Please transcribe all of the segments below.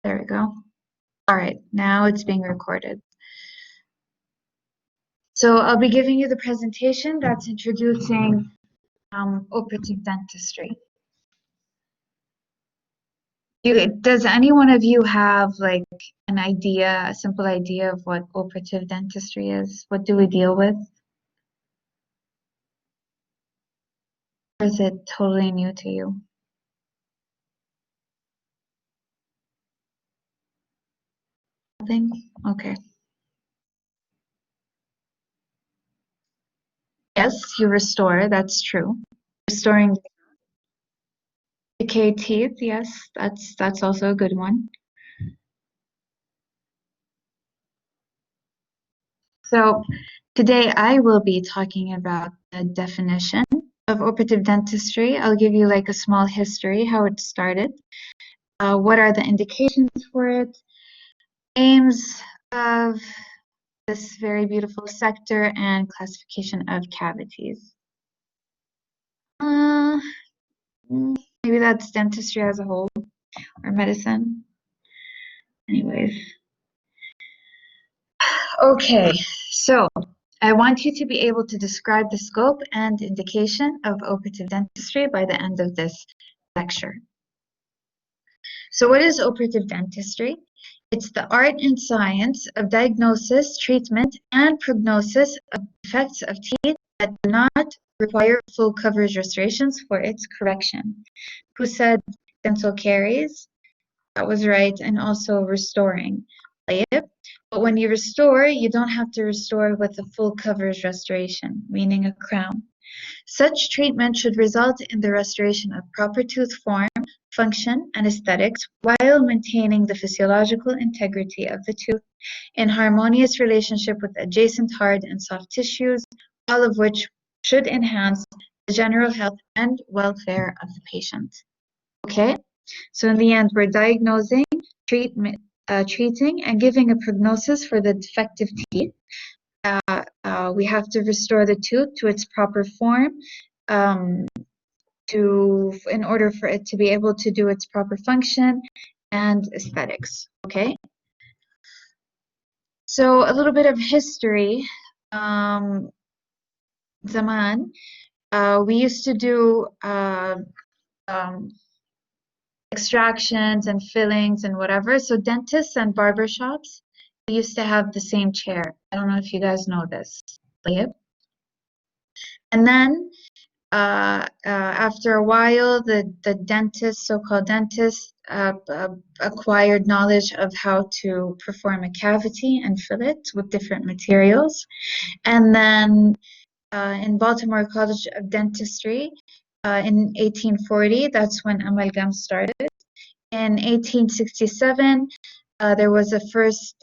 There we go. All right, now it's being recorded. So I'll be giving you the presentation that's introducing operative dentistry. Does any one of you have like an idea, a simple idea of what operative dentistry is? What do we deal with? Or is it totally new to you? Nothing? Okay. Yes, you restore, that's true. Restoring decayed teeth, yes, that's also a good one. So today I will be talking about the definition of operative dentistry. I'll give you like a small history, how it started, what are the indications for it, aims of this very beautiful sector, and classification of cavities. Maybe that's dentistry as a whole, or medicine. Anyways. Okay, so I want you to be able to describe the scope and indication of operative dentistry by the end of this lecture. So what is operative dentistry? It's the art and science of diagnosis, treatment, and prognosis of defects of teeth that do not require full coverage restorations for its correction. Who said dental caries? That was right, and also restoring. But when you restore, you don't have to restore with a full coverage restoration, meaning a crown. Such treatment should result in the restoration of proper tooth form, function, and aesthetics while maintaining the physiological integrity of the tooth in harmonious relationship with adjacent hard and soft tissues, all of which should enhance the general health and welfare of the patient. Okay, so in the end, we're diagnosing, treating, and giving a prognosis for the defective teeth. We have to restore the tooth to its proper form in order for it to be able to do its proper function and aesthetics. Okay. So a little bit of history. Zaman, we used to do extractions and fillings and whatever. So dentists and barbershops, we used to have the same chair. I don't know if you guys know this. And then after a while, the dentist, so-called dentist, acquired knowledge of how to perform a cavity and fill it with different materials. And then in Baltimore College of Dentistry, in 1840, that's when amalgam started. In 1867, there was a first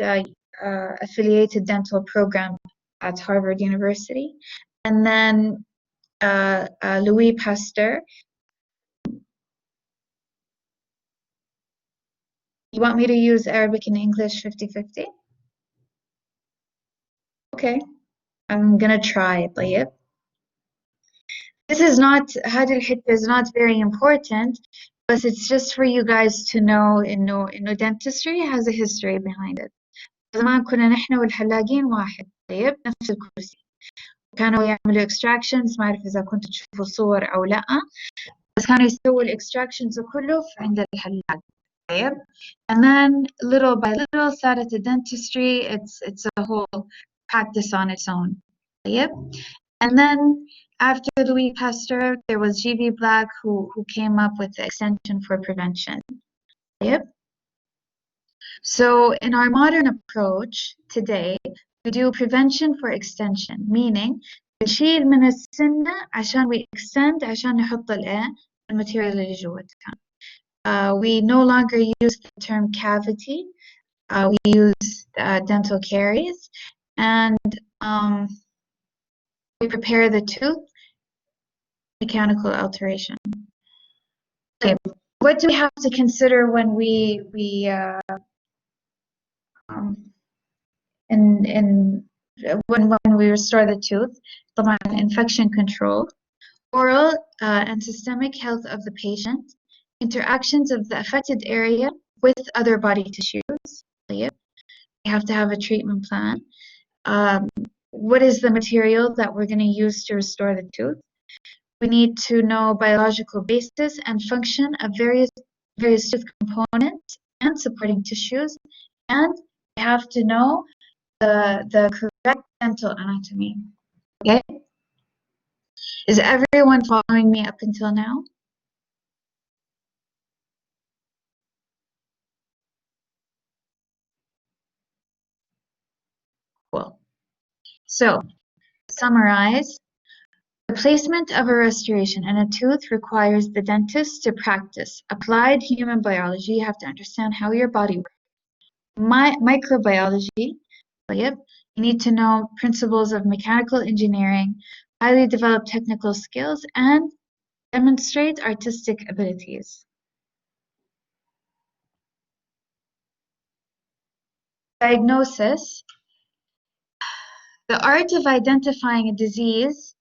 affiliated dental program at Harvard University. And then Louis Pasteur. You want me to use Arabic and English 50-50? Okay, I'm gonna try it. This is not, هذه الحتة is not very important, but it's just for you guys to know إنه dentistry has a history behind it. زمان كنا نحن والحلاقين واحد. طيب نفس الكرسي. كانوا يعملوا extractions، ما أعرف إذا كنتوا تشوفوا صور أو لأ، بس كانوا يسووا الاكستراكشنز كله عند الحلاق. طيب. And then little by little started the dentistry. It's a whole practice on its own. طيب. And then after Louis Pasteur, there was G.V. Black who came up with the extension for prevention. طيب. So in our modern approach today, we do prevention for extension, meaning نشيل من السنة عشان we extend عشان نحط الماتيريال اللي جوتها. We no longer use the term cavity. We use dental caries, and we prepare the tooth, mechanical alteration. Okay, what do we have to consider when when we restore the tooth? طبعا infection control, oral and systemic health of the patient, interactions of the affected area with other body tissues. You have to have a treatment plan. What is the material that we're going to use to restore the tooth? We need to know biological basis and function of various tooth components and supporting tissues, and we have to know the correct dental anatomy. Okay? Is everyone following me up until now? Cool. So, to summarize, the placement of a restoration in a tooth requires the dentist to practice applied human biology. You have to understand how your body works. Microbiology, you need to know principles of mechanical engineering, highly developed technical skills, and demonstrate artistic abilities. Diagnosis, the art of identifying a disease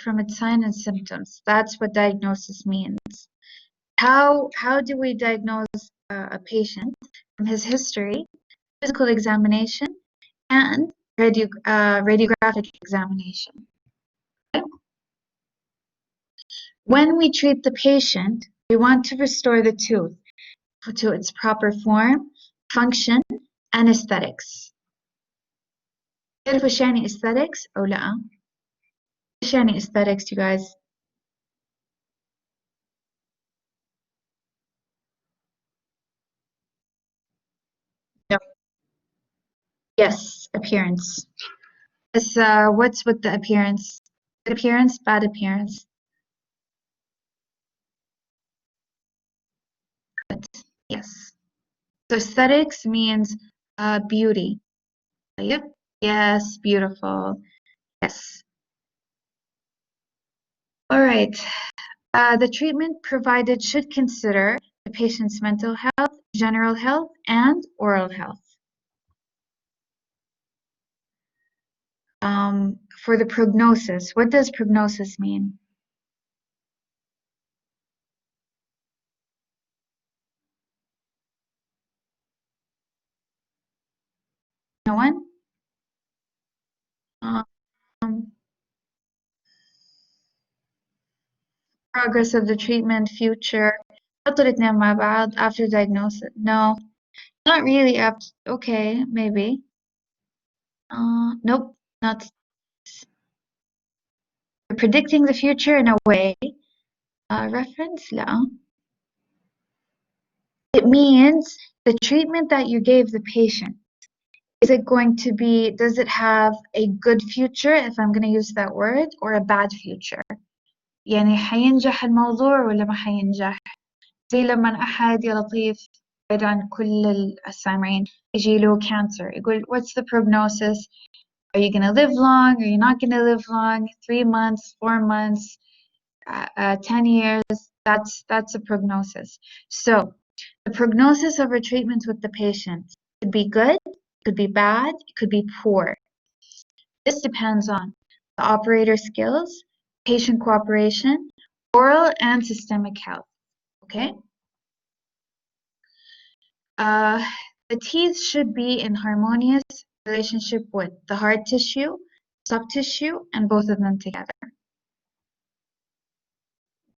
from its signs and symptoms. That's what diagnosis means. How do we diagnose a patient? From his history, physical examination, and radiographic examination. Okay? When we treat the patient, we want to restore the tooth to its proper form, function, and aesthetics. تعرفوا إيش يعني aesthetics أو لأ؟ إيش يعني aesthetics, you guys? No. Yes, appearance. It's, what's with the appearance? Good appearance, bad appearance. Good. Yes. So aesthetics means beauty. Yep. Yes, beautiful. Yes. All right. The treatment provided should consider the patient's mental health, general health, and oral health. For the prognosis, what does prognosis mean? No one? Um, progress of the treatment, future. حطوا الاثنين مع بعض after diagnosis. No, not really after. Okay, maybe. Nope, not predicting the future in a way. Reference? لا. It means the treatment that you gave the patient. Is it going to be, does it have a good future, if I'm going to use that word, or a bad future? يعني حينجح الموضوع ولا ما حينجح؟ زي لما أحد يا لطيف بعيد عن كل السامعين يجي له cancer يقول what's the prognosis? Are you going to live long? Are you not going to live long? 3 months, 4 months, 10 years? That's a prognosis. So the prognosis of a treatment with the patient could be good, could be bad, it could be poor. This depends on the operator skills, patient cooperation, oral and systemic health. Okay? The teeth should be in harmonious relationship with the hard tissue, soft tissue, and both of them together.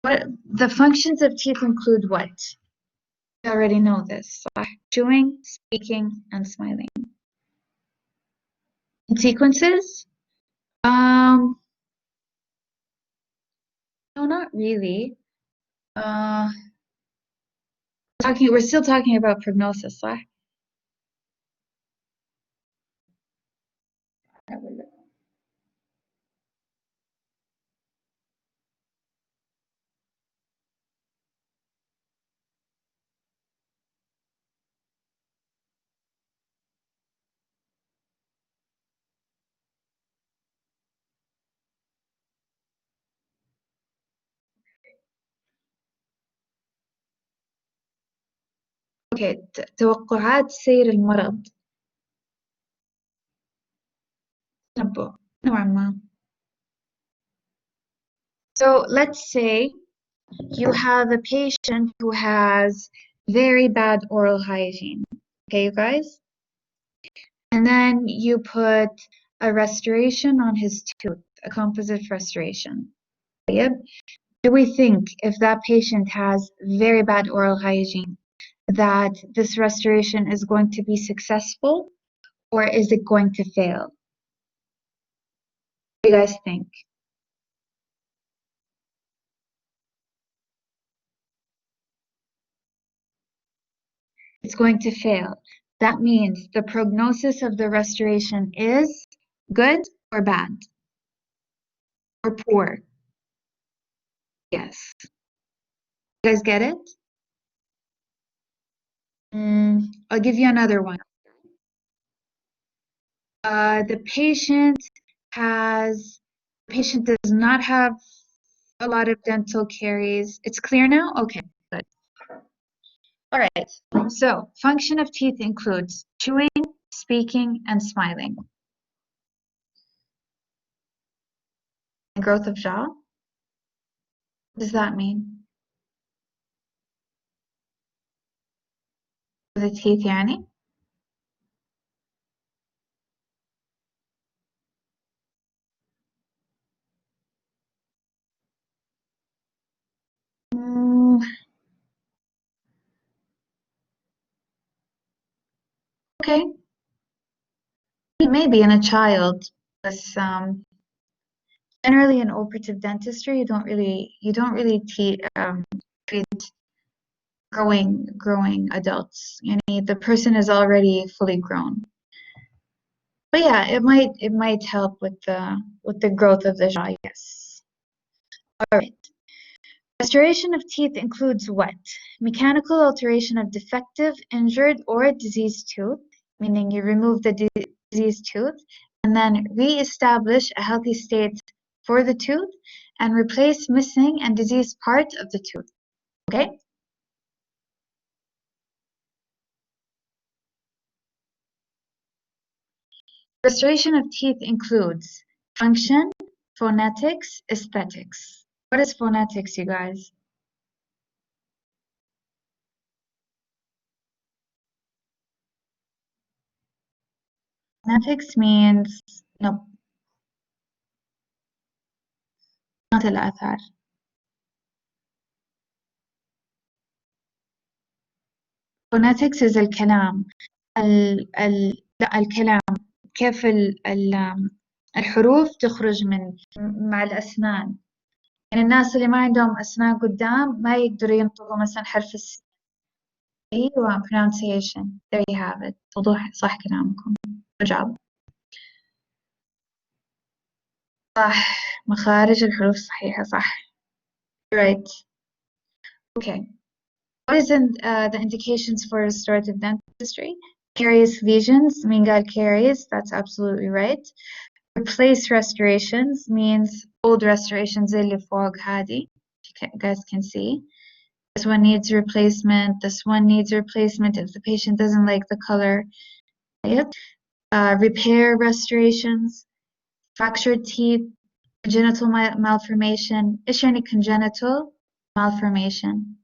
What the functions of teeth include what? You already know this. Chewing, speaking, and smiling. In sequences? No, not really. We're still talking about prognosis, صح? اوكي توقعات سير المرض تنبؤ نوعا ما. So let's say you have a patient who has very bad oral hygiene. Okay, you guys? And then you put a restoration on his tooth, a composite restoration. Yep. Do we think if that patient has very bad oral hygiene, that this restoration is going to be successful, or is it going to fail? What do you guys think? It's going to fail. That means the prognosis of the restoration is good or bad or poor. Yes. You guys get it? I'll give you another one. The patient does not have a lot of dental caries. It's clear now? Okay, good. All right. So function of teeth includes chewing, speaking, and smiling. And growth of jaw? What does that mean? The teeth يعني? Mm, okay. Maybe in a child, but generally in operative dentistry, you don't really treat growing adults. The person is already fully grown. But yeah, it might help with the growth of the jaw, yes. All right. Restoration of teeth includes what? Mechanical alteration of defective, injured, or diseased tooth, meaning you remove the diseased tooth and then re-establish a healthy state for the tooth and replace missing and diseased parts of the tooth. Okay? Restoration of teeth includes function, phonetics, aesthetics. What is phonetics, you guys? Phonetics means, no, not الآثار. phonetics is الكلام. لا، الكلام. كيف الحروف تخرج مع الأسنان. يعني الناس اللي ما عندهم أسنان قدام ما يقدروا ينطقوا مثلا حرف الس. أيوة pronunciation. There you have it. وضوح صح كلامكم. Good job. صح، مخارج الحروف صحيحة صح. Right. Okay. What is the indications for restorative dentistry? Caries lesions, مين قال caries? That's absolutely right. Replace restorations means old restorations اللي فوق هذه. You guys can see. This one needs replacement. This one needs replacement if the patient doesn't like the color. Repair restorations, fractured teeth, congenital malformation. إيش يعني congenital malformation?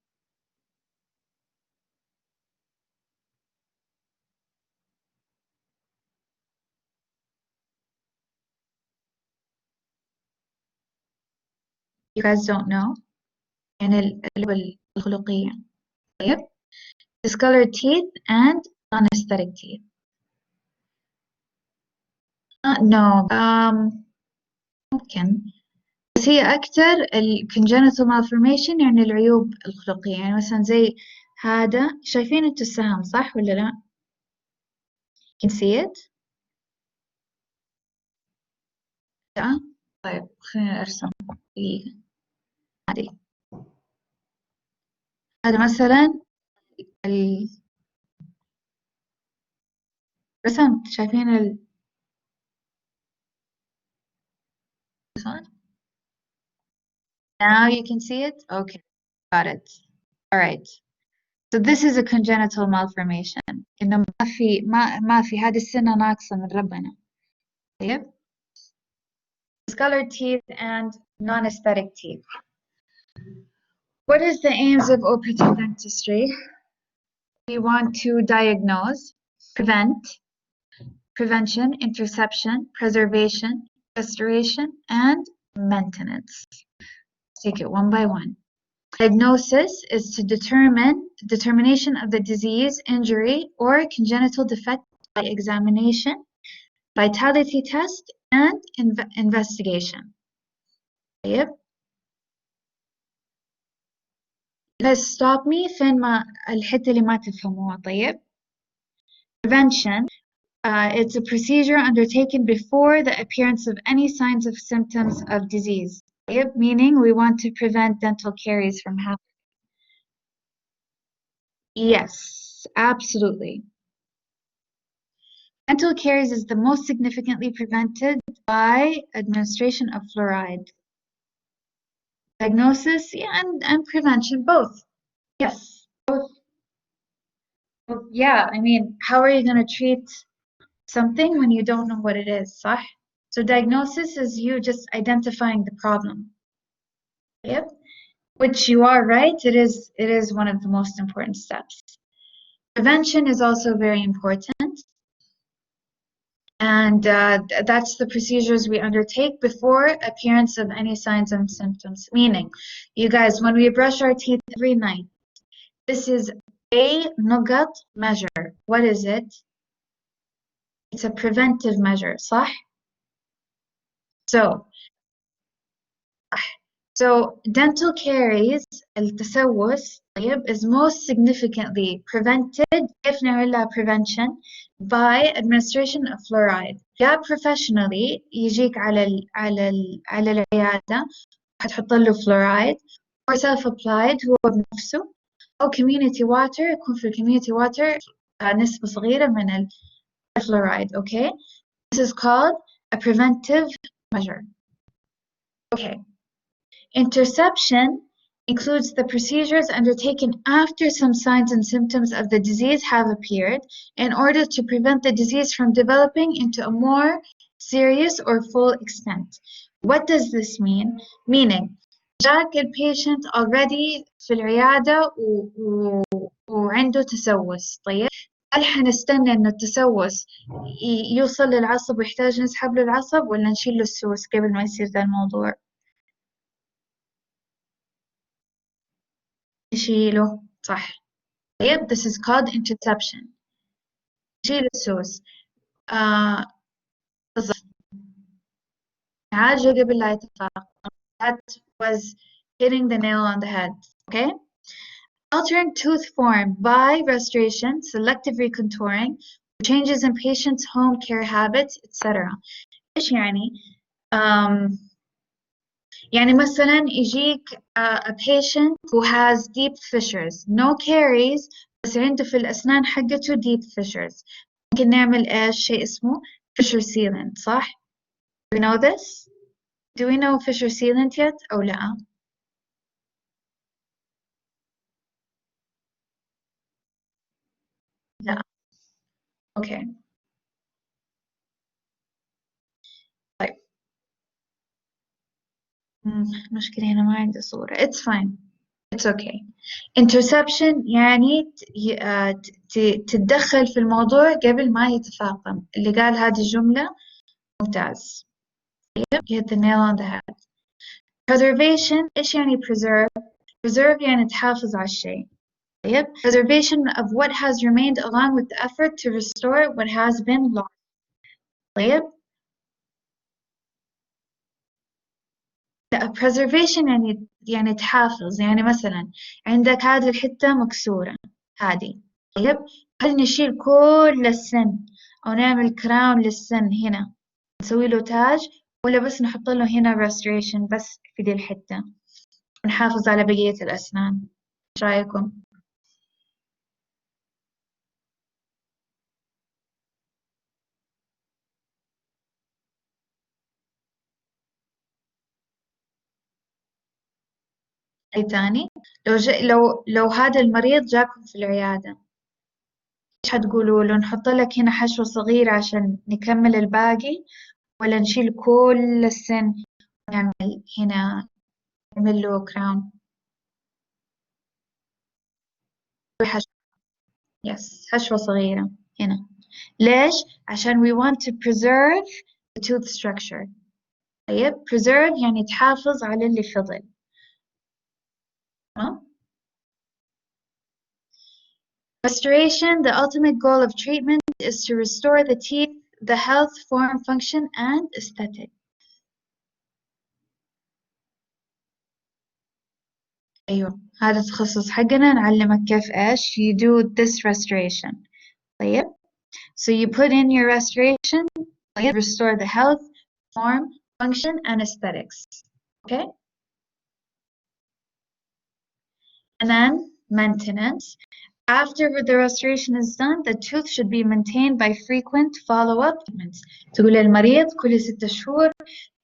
You guys don't know? يعني الخلقية. طيب. Discolored teeth and non-aesthetic teeth. No. ممكن. بس هي أكتر congenital malformation يعني العيوب الخلقية. يعني مثلا زي هذا، شايفين انتوا السهم صح ولا لا؟ You can see it؟ لا؟ طيب خلينا أرسم دقيقة. هذه. هذا مثلا ال... رسمت، شايفين Now you can see it? Okay, got it. All right. So this is a congenital malformation. إنه ما في هذه السنة ناقصة من ربنا. طيب. Discolored teeth and non-aesthetic teeth. What is the aims of operative dentistry? we want to diagnose, prevent, prevention, interception, preservation, restoration, and maintenance. Let's take it one by one. Diagnosis is to determination of the disease, injury, or congenital defect by examination, vitality test, and investigation. طيب. Guys, stop me فين ما الحتة اللي ما تفهموها. طيب. Prevention. It's a procedure undertaken before the appearance of any signs of symptoms of disease. Meaning we want to prevent dental caries from happening. Yes, absolutely. Dental caries is the most significantly prevented by administration of fluoride. Diagnosis, yeah, and prevention, both. Yes, both. Well, yeah, I mean, how are you going to treat something when you don't know what it is, صح? So diagnosis is you just identifying the problem. Yep. Which you are right, it is one of the most important steps. Prevention is also very important. And that's the procedures we undertake before appearance of any signs and symptoms. Meaning, you guys, when we brush our teeth every night, this is a نقط measure. What is it? It's a preventive measure, صح? So dental caries, التسوس, is most significantly prevented, كيف نعمل prevention, by administration of fluoride. يا professionally يجيك على العيادة هتحط له fluoride, or self-applied هو بنفسه, أو community water يكون في community water نسبة صغيرة من الفلورايد. Okay, this is called a preventive measure. Okay. Interception includes the procedures undertaken after some signs and symptoms of the disease have appeared in order to prevent the disease from developing into a more serious or full extent. What does this mean? Meaning, جاك البيشنت already في العيادة وعنده تسوس. طيب هل حنستنى إنه التسوس يوصل للعصب ويحتاج نسحب له العصب ولا نشيل له السوس قبل ما يصير ذا الموضوع؟ نشيله صح. طيب this is called interception. نشيل السوس. بالضبط. عالجه قبل لا يتفاقم. That was hitting the nail on the head. Okay. Altering tooth form by restoration, selective recontouring, changes in patients' home care habits, etc. إيش يعني؟ يعني مثلا يجيك a patient who has deep fissures, no caries, بس عنده في الأسنان حقته deep fissures. ممكن نعمل إيش شيء اسمه fissure sealant, صح؟ Do we know this? Do we know fissure sealant yet أو لا؟ لا. Okay. طيب. مشكلة هنا ما عندي صورة. It's fine. It's okay. Interception يعني تتدخل في الموضوع قبل ما يتفاقم. اللي قال هذه الجملة ممتاز. You hit the nail on the head. Preservation إيش يعني preserve؟ Preserve يعني تحافظ على الشيء. طيب preservation of what has remained along with the effort to restore what has been lost. طيب preservation يعني تحافظ. يعني مثلا عندك هذه الحتة مكسورة هذه. طيب هل نشيل كل السن أو نعمل كراون للسن هنا نسوي له تاج ولا بس نحط له هنا restoration بس في دي الحتة ونحافظ على بقية الأسنان؟ إيش رأيكم؟ أي تاني؟ لو هذا المريض جاكم في العيادة إيش حتقولوا له؟ نحط لك هنا حشوة صغيرة عشان نكمل الباقي ولا نشيل كل السن ونعمل هنا نعمل له كراون؟ حشوة. Yes هشوة صغيرة هنا. ليش؟ عشان we want to preserve the tooth structure. طيب preserve يعني تحافظ على اللي فضل. تمام. Restoration, the ultimate goal of treatment is to restore the teeth, the health, form, function, and aesthetic. أيوة هذا التخصص حقنا نعلمك كيف إيش you do this restoration. طيب so you put in your restoration, طيب restore the health, form, function, and aesthetics. Okay? And then maintenance. After the restoration is done, the tooth should be maintained by frequent follow-up treatments. تقول للمريض كل 6 شهور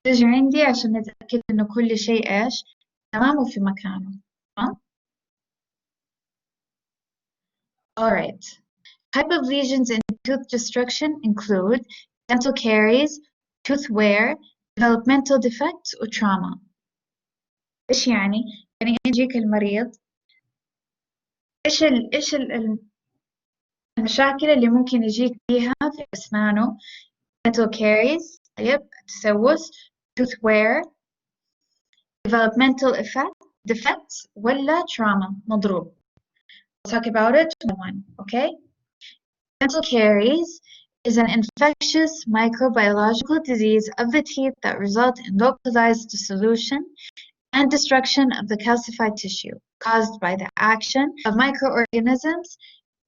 تجي عندي عشان نتأكد إنه كل شيء إيش تمام وفي مكانه. تمام؟ Alright. Type of lesions in tooth destruction include dental caries, tooth wear, developmental defects, or trauma. إيش يعني؟ يعني يجيك المريض إيش المشاكل اللي ممكن يجيك فيها في أسنانه؟ dental caries، طيب تسوس، tooth wear، developmental defects ولا trauma مضروب. We'll talk about it one by one, okay? Dental caries is an infectious microbiological disease of the teeth that result in localized dissolution and destruction of the calcified tissue caused by the action of microorganisms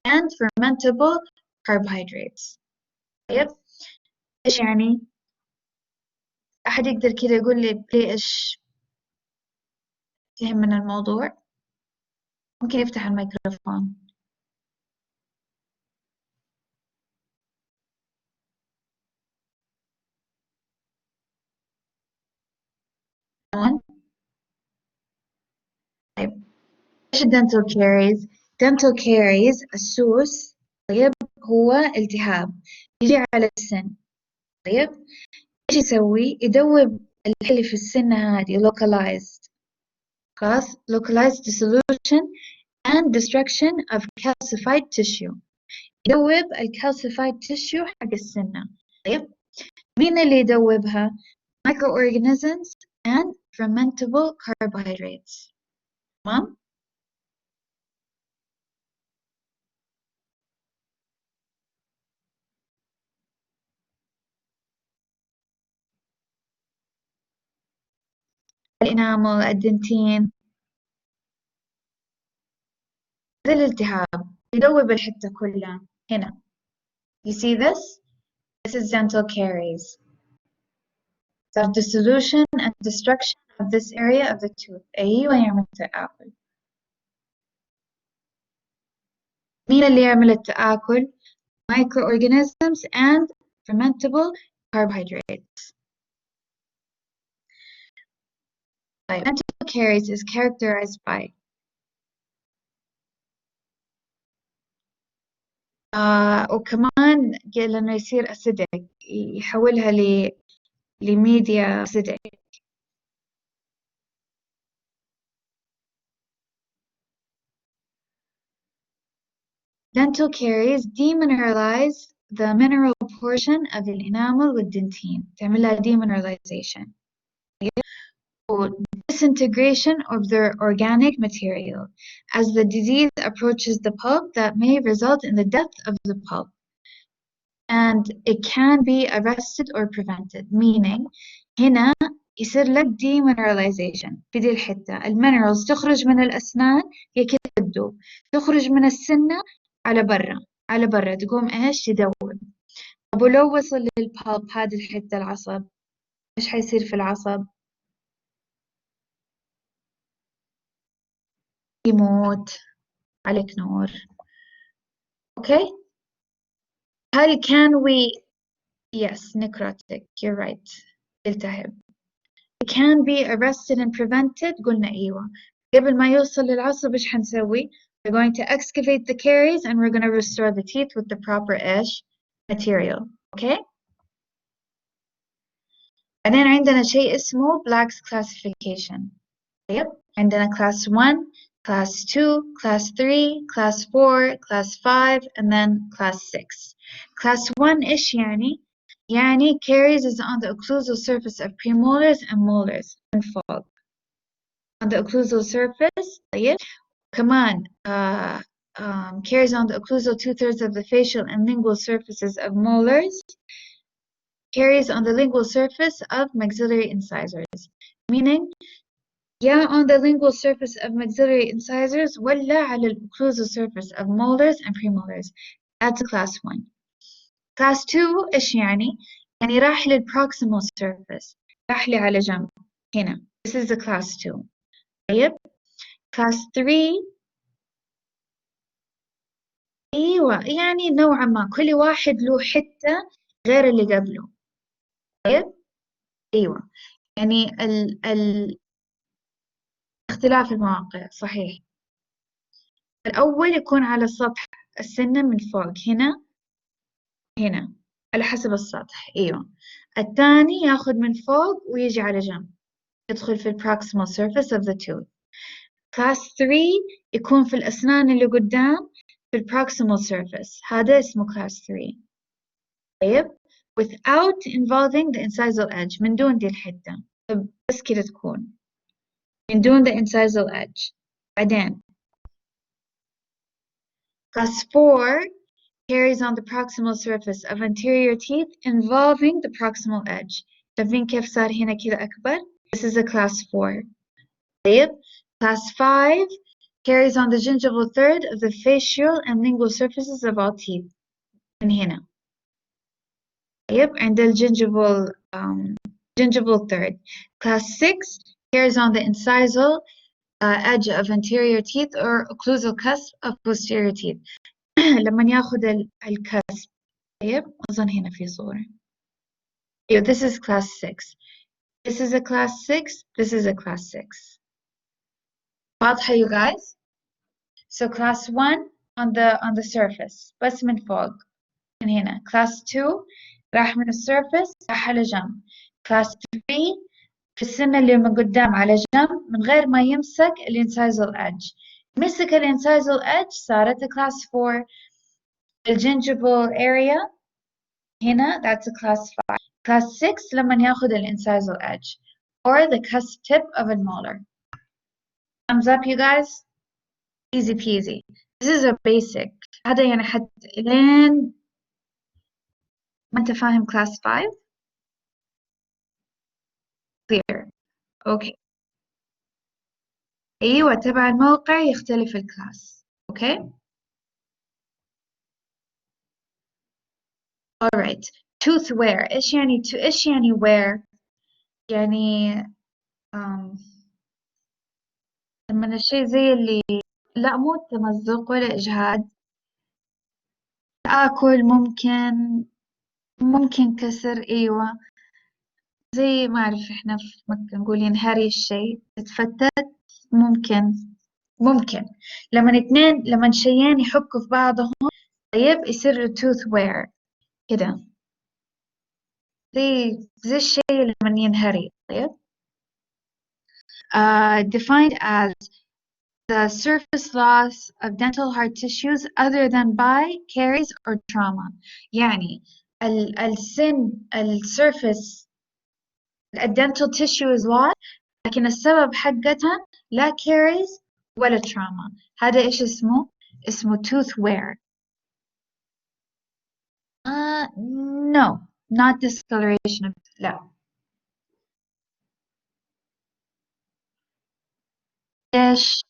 and fermentable carbohydrates. طيب إيش يعني؟ أحد يقدر كده يقول لي إيش فهم من الموضوع؟ ممكن يفتح الميكروفون. طيب إيش الدنتال كاريز؟ dental caries السوس طيب هو التهاب يجي على السن. طيب إيش يسوي؟ يدوب اللي في السنة هذه localized. خلاص localized dissolution and destruction of calcified tissue. يدوب الكالسيفايد tissue حق السنة. طيب مين اللي يدوبها؟ microorganisms and fermentable carbohydrates. تمام؟ الإنامل، الدنتين، هذا الالتهاب يدوب الحتة كلها هنا. You see this? This is dental caries. So dissolution and destruction of this area of the tooth. أيوة يعمل تآكل. مين اللي يعمل التآكل؟ Microorganisms and fermentable carbohydrates. Right. Dental caries is characterized by وكمان لأنه يصير acidic يحولها لميديا acidic. Dental caries demineralize the mineral portion of الإنامل والدنتين تعملها demineralization or disintegration of their organic material as the disease approaches the pulp that may result in the death of the pulp and it can be arrested or prevented meaning هنا يصير لك demineralization في دي الحتة المينرالز تخرج من الأسنان هي كده تدوب تخرج من السنة على برا تقوم إيش تدوب. طب ولو وصل للبالب هذه الحتة العصب إيش حيصير في العصب؟ يموت. عليك نور. Okay. هل can we yes necrotic you're right التهب. Can be arrested and prevented قلنا أيوة. قبل ما يوصل للعصب إيش حنسوي؟ We're going to excavate the caries and we're going to restore the teeth with the proper إيش material. Okay. بعدين عندنا شيء اسمه Black's classification. طيب عندنا class 1 class 2, class 3, class 4, class 5, and then class 6. Class 1 إيش يعني؟ يعني caries is on the occlusal surface of premolars and molars من فوق. On the occlusal surface. طيب. كمان caries on the occlusal 2/3 of the facial and lingual surfaces of molars. Caries on the lingual surface of maxillary incisors. Meaning, yeah, on the lingual surface of maxillary incisors ولا على occlusal surface of molars and premolars. That's class 1. Class 2 إيش يعني؟ يعني راح للproximal surface. راح لي على جنب. هنا. This is the class 2. طيب. class 3 أيوة يعني نوعا ما كل واحد له حتة غير اللي قبله. طيب. أيوة يعني اختلاف المواقع صحيح. الأول يكون على سطح السنة من فوق هنا على حسب السطح. أيوة. الثاني ياخذ من فوق ويجي على جنب يدخل في proximal surface of the tooth. class 3 يكون في الأسنان اللي قدام في proximal surface. هذا اسمه class 3. طيب. without involving the incisal edge من دون دي الحتة. بس كده تكون من دون the incisal edge. بعدين class 4 caries on the proximal surface of anterior teeth involving the proximal edge. شايفين كيف صار هنا كذا أكبر؟ This is a class 4. طيب. class 5 carries on the gingival third of the facial and lingual surfaces of all teeth. من هنا. طيب. عند gingival third. Class 6 carries on the incisal edge of anterior teeth or occlusal cusp of posterior teeth. لما ياخذ الكسب. طيب. أظن هنا في صورة. This is class 6. This is a class 6. This is a class 6. واضحة you guys? So class 1 on the surface بس من فوق من هنا. class 2 راح من السيرفس راح على جنب. class 3 في السنة اللي من قدام على جنب من غير ما يمسك الانسايزال edge. مسك الانسايزال edge صارت class 4. الجنجبل area هنا that's a class 5. class 6 لما ياخذ الانسايزال edge or the cusp tip of a molar. Thumbs up you guys. Easy peasy. This is a basic. هذا يعني حتى لين ما انت فاهم class 5 clear. اوكي. ايوه تبع الموقع يختلف الكلاس. اوكي. alright. tooth wear ايش يعني ايش يعني wear؟ يعني لما الشيء زي اللي لا مو تمزق ولا اجهاد. اكل ممكن كسر. ايوه زي ما اعرف احنا في مكة نقول ينهري الشيء تتفتت. ممكن لما شيئين يحكوا في بعضهم طيب يصير tooth wear كده زي الشيء لما ينهري. طيب. defined as the surface loss of dental hard tissues other than by caries or trauma. يعني السن السيرفس الdental tissue is lost لكن السبب حقتها لا caries ولا trauma. هذا إيش اسمه؟ اسمه tooth wear. No, not discoloration of لا. إيش؟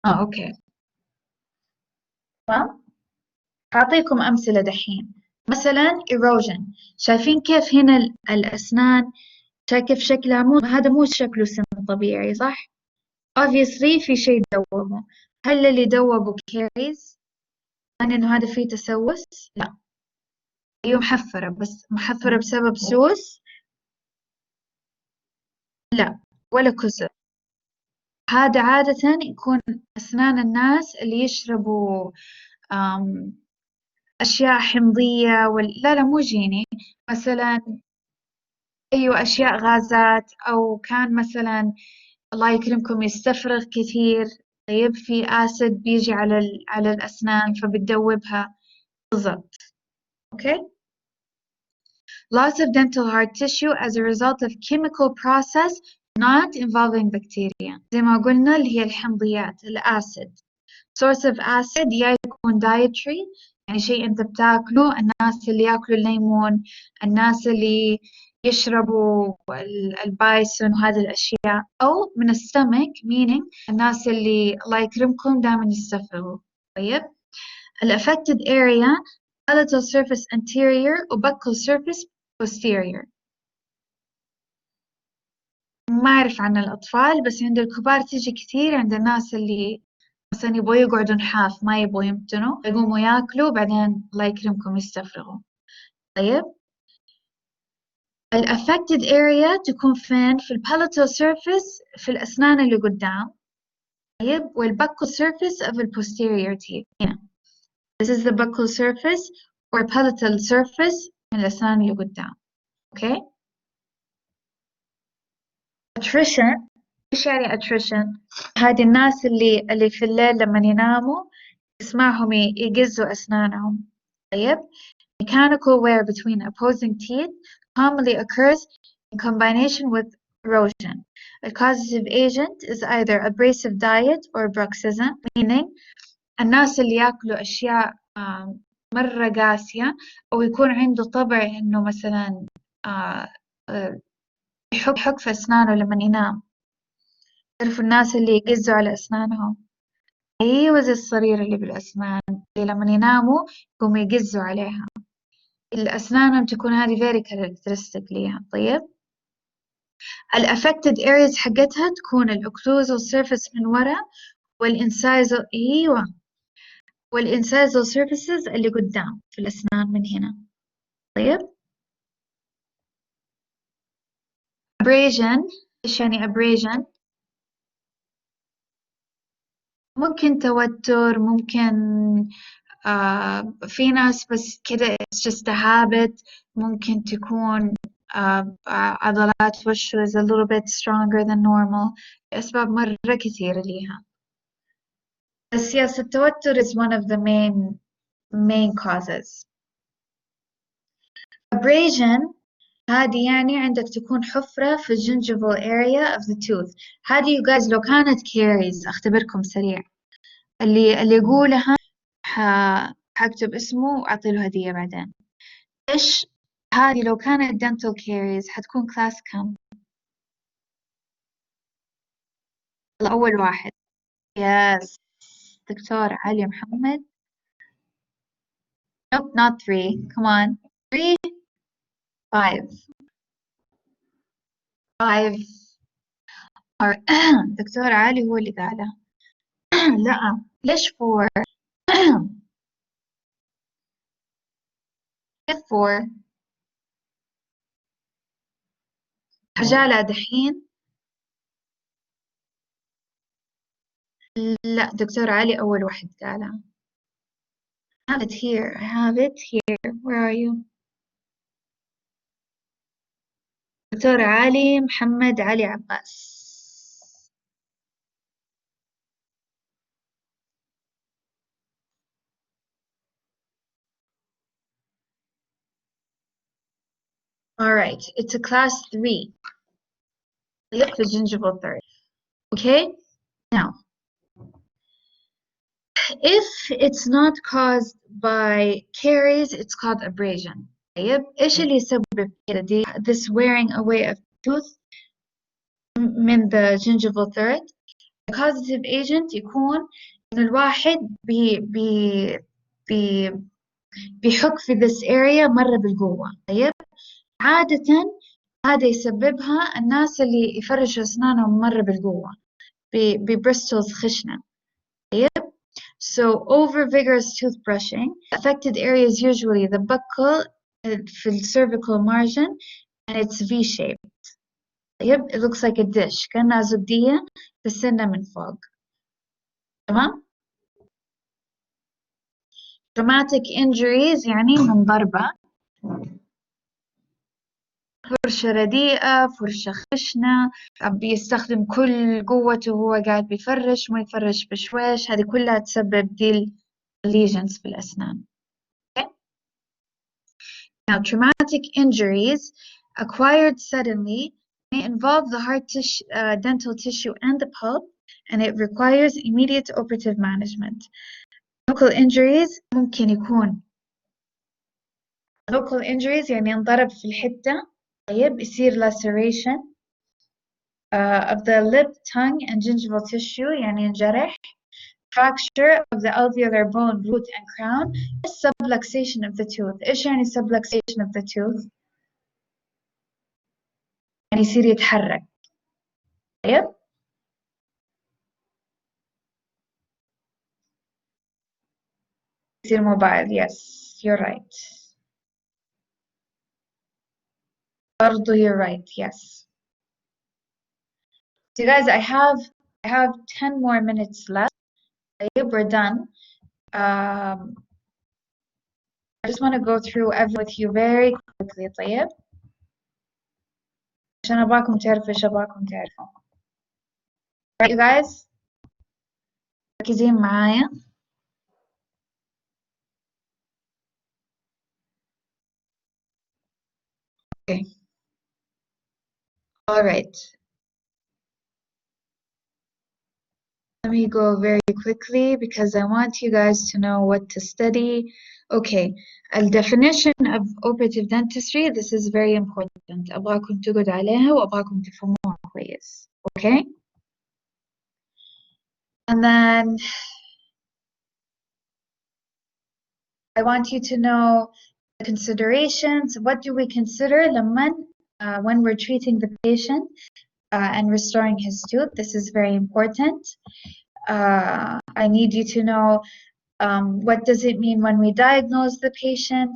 أوكي. تمام. أعطيكم أمثلة دحين. مثلا erosion. شايفين كيف هنا الأسنان كيف شكلها هذا مو شكله سن طبيعي صح؟ obviously في شيء دوبه. هل اللي دوبه كيريز؟ يعني إنه هذا فيه تسوس؟ لا. هي محفرة بس محفرة بسبب سوس؟ لا ولا كسر. هذا عادة يكون أسنان الناس اللي يشربوا أشياء حمضية لا مو جيني. مثلا أيوة أشياء غازات أو كان مثلا الله يكرمكم يستفرغ كثير. طيب في آسيد بيجي على الأسنان فبتدوبها. بالضبط. Okay. Loss of dental hard tissue as a result of chemical process not involving bacteria. زي ما قلنا اللي هي الحمضيات الآسيد. Source of acid يا يكون dietary يعني شيء أنت بتاكله، الناس اللي ياكلوا الليمون، الناس اللي يشربوا البايسون وهذه الأشياء، أو من السtomach meaning الناس اللي الله يكرمكم دائما يستفرغوا. طيب ال affected area palatal surface anterior و buccal surface posterior. ما أعرف عن الأطفال بس عند الكبار تيجي كثير، عند الناس اللي مثلا يبغوا يقعدوا نحاف ما يبغوا يمتنوا يقوموا ياكلوا بعدين الله يكرمكم يستفرغوا. طيب ال affected area تكون فين؟ في ال palatal surface في الأسنان اللي قدام. طيب وال buccal surface of the posterior teeth هنا. This is the buccal surface or palatal surface من الأسنان اللي قدام. Okay. Attrition. إيش يعني attrition؟ هذه الناس اللي في الليل لما يناموا تسمعهم يقزوا أسنانهم. طيب mechanical wear between opposing teeth commonly occurs in combination with erosion. The causative agent is either abrasive diet or bruxism, meaning الناس اللي ياكلوا أشياء مرة قاسية أو يكون عنده طبع إنه مثلا يحك في أسنانه لما ينام. تعرفوا الناس اللي يقزوا على أسنانهم؟ أيوة زي الصرير اللي بالأسنان اللي لما يناموا يقوموا يقزوا عليها. الأسنان تكون هذه very characteristic ليها. طيب ال affected areas حقتها تكون ال occlusal surface من ورا والincisal أيوة والincisal surfaces اللي قدام في الأسنان من هنا. طيب abrasion. إيش يعني abrasion؟ ممكن توتر، ممكن في ناس بس كده it's just a habit. ممكن تكون عضلات وشه is a little bit stronger than normal. أسباب مرة كثيرة ليها. بس yes التوتر is one of the main causes. Abrasion هذه يعني عندك تكون حفرة في gingival area of the tooth. هذه you guys لو كانت caries أختبركم سريع. اللي يقولها حكتب اسمه وأعطي له هدية بعدين. إيش هذه لو كانت dental caries حتكون كلاس كم؟ أول واحد. Yes. دكتور علي محمد. Nope, not 3. Come on. 3. 5. 5. دكتور علي هو اللي قاله. لا ليش 4؟ كيف 4؟ عجالة دحين. لا دكتور علي أول واحد قالها. I have it here. I have it here. Where are you? دكتور علي محمد علي عباس. All right, it's a class 3. Yep, the gingival third. Okay, now, if it's not caused by caries, it's called abrasion. طيب إيش اللي يسبب كده this wearing away of tooth من the gingival third? The causative agent يكون إنه الواحد بيحك في this area مرة بالقوة. طيب عادة هذا يسببها الناس اللي يفرشوا أسنانهم مرة بالقوة ببريستولز خشنة. طيب so over vigorous toothbrushing affected areas usually the buccal في cervical margin and it's V-shaped. طيب it looks like a dish كأنها زبدية بالسنة من فوق. تمام. traumatic injuries يعني من ضربة. فرشة رديئة، فرشة خشنة، بيستخدم كل قوته وهو قاعد بيفرش، ما يفرش بشويش، هذه كلها تسبب دي lesions في الأسنان. Okay? Now, traumatic injuries acquired suddenly may involve the dental tissue and the pulp, and it requires immediate operative management. Local injuries ممكن يكون local injuries يعني انضرب في الحتة، طيب يصير laceration of the lip, tongue and gingival tissue يعني انجرح. Fracture of the alveolar bone, root and crown. Subluxation of the tooth. إيش يعني subluxation of the tooth؟ يعني يصير يتحرك. طيب يصير mobile. Yes, you're right. برضو you're right. Yes. So guys, I have 10 more minutes left. طيب, we're done. I just want to go through everything with you very quickly. طيب عشان أباكم تعرفوا إيش أباكم تعرفوا. Right, you guys? مركزين معايا؟ Okay. All right. Let me go very quickly because I want you guys to know what to study. Okay, a definition of operative dentistry. This is very important. أبغاكم تقعدوا عليها وأبغاكم تفهموها كويس. Okay? And then I want you to know the considerations. What do we consider when we're treating the patient and restoring his tooth? This is very important. I need you to know what does it mean when we diagnose the patient?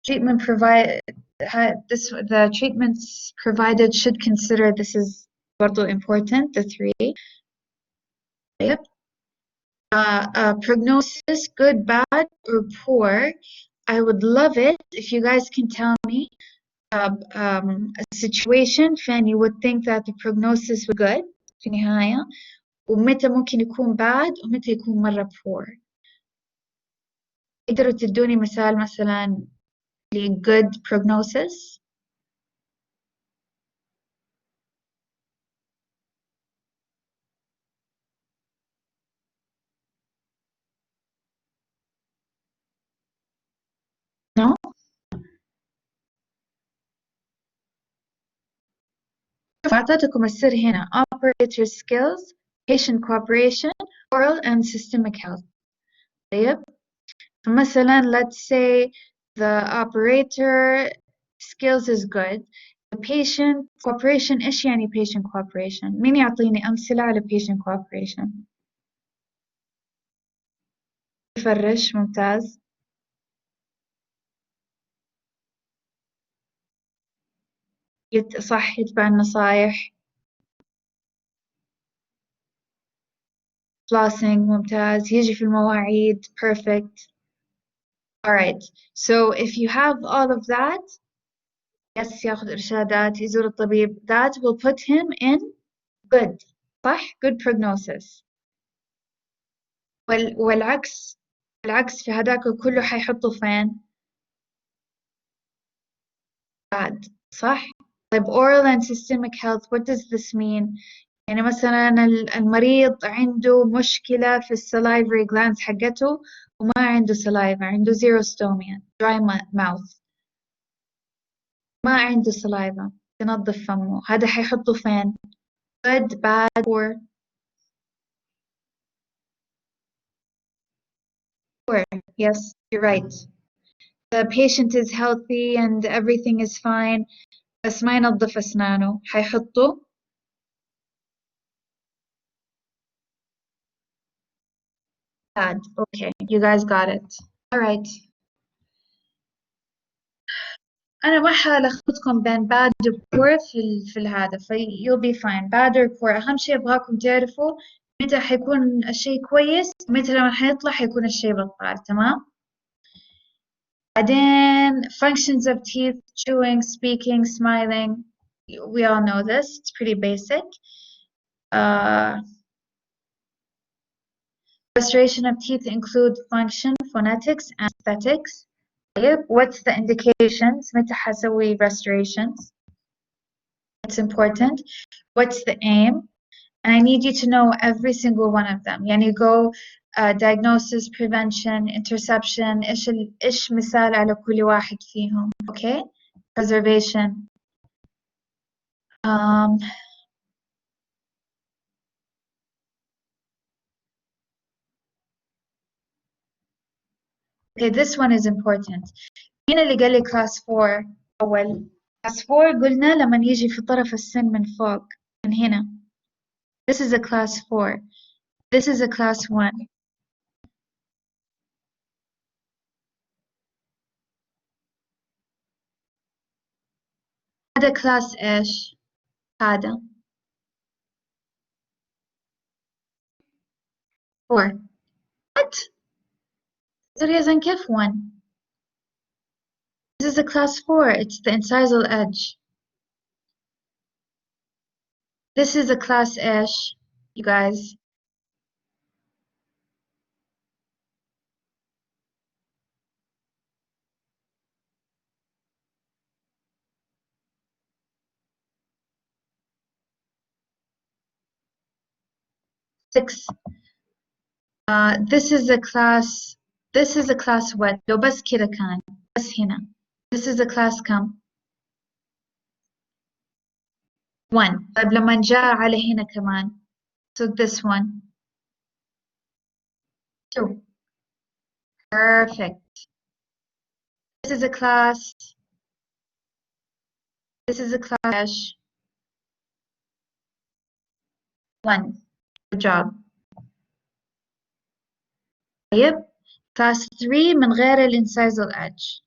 Treatment the treatments provided should consider, this is برضو important, the three. Yep. Prognosis, good, bad, or poor. I would love it if you guys can tell me a situation فين you would think that the prognosis was good في النهاية ومتى ممكن يكون bad ومتى يكون مرة poor. تقدروا تدوني مثلا ل good prognosis؟ No? أعطيتكم السر هنا operator skills, patient cooperation, oral and systemic health. طيب مثلا let's say the operator skills is good, the patient cooperation إيش يعني patient cooperation؟ مين يعطيني أمثلة على patient cooperation؟ يفرش ممتاز. صح يتبع النصايح. flossing ممتاز يجي في المواعيد perfect. Alright, so if you have all of that, yes ياخذ إرشادات يزور الطبيب, that will put him in good, صح? Good prognosis. والعكس في هذاك كله حيحطه فين؟ bad, صح؟ طيب oral and systemic health, what does this mean؟ يعني مثلا المريض عنده مشكلة في السلايفري glands حقته وما عنده saliva, عنده xerostomia, dry mouth, ما عنده saliva تنظف فمه, هذا حيحطه فين؟ good, bad, poor. Poor, yes, you're right. The patient is healthy and everything is fine بس ما ينظف أسنانه, حيحطه bad. Okay, you guys got it. All right. أنا ما حلخبطكم بين bad و poor في هذا you'll be fine. bad or poor, أهم شيء أبغاكم تعرفوا متى حيكون الشيء كويس ومتى لما حيطلع حيكون الشيء بطال, تمام؟ بعدين functions of teeth, chewing, speaking, smiling. We all know this. It's pretty basic. Restoration of teeth include function, phonetics, and aesthetics. طيب, what's the indications? متى حسوي restorations? It's important. What's the aim? And I need you to know every single one of them. يعني go diagnosis, prevention, interception. إيش مثال على كل واحد فيهم. Okay? Preservation. Okay, this one is important. مين اللي قال لي class 4 أول؟ class 4 قلنا لما يجي في طرف السن من فوق من هنا. This is a class 4. This is a class 1. هذا class إيش؟ هذا 4. What? سوريا كيف 1? This is a class 4. It's the incisal edge. This is a class إيش? You guys. Six. This is a class. This is a class what? لو بس كده كان. بس هنا. This is a class كم? 1. طيب لما جاء على هنا كمان. So this one. 2. Perfect. This is a class. This is a class 1. Good job. طيب. Class 3 من غير الانسايزال edge.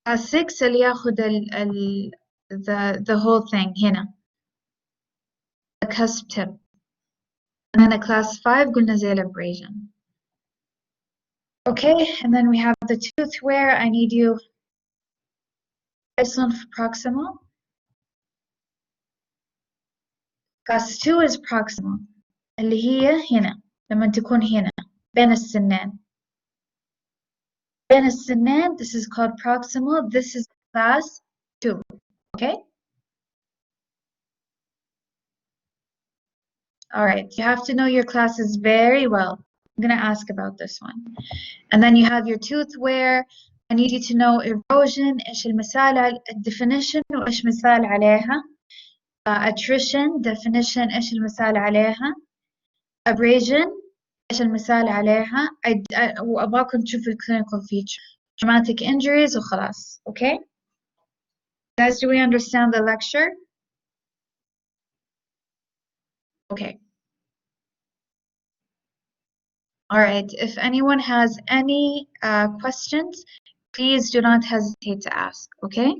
Class 6 اللي ياخد the whole thing هنا. The cusp tip. And then a class 5 قلنا زي abrasion. Okay, and then we have the tooth where I need you. This one for proximal. Class 2 is proximal. اللي هي هنا. لما تكون هنا. بين السنين. بين السنين, this is called proximal. This is class 2. Okay? All right, you have to know your classes very well. I'm going to ask about this one. And then you have your tooth wear. I need you to know erosion, إيش المثال definition وإيش مثال عليها. Attrition, definition, إيش المثال عليها. Abrasion, إيش المثال عليها. وأبغاكم تشوفوا clinical feature. Traumatic injuries وخلاص. Okay? Guys, do we understand the lecture? Okay. All right. If anyone has any questions, please do not hesitate to ask. Okay?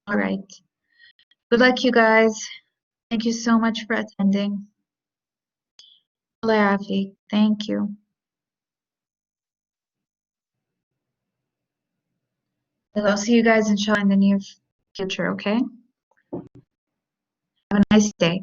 All right. Good luck, you guys. Thank you so much for attending. Allah يعافيك. Thank you. I'll see you guys inshallah in the near future, okay? Have a nice day.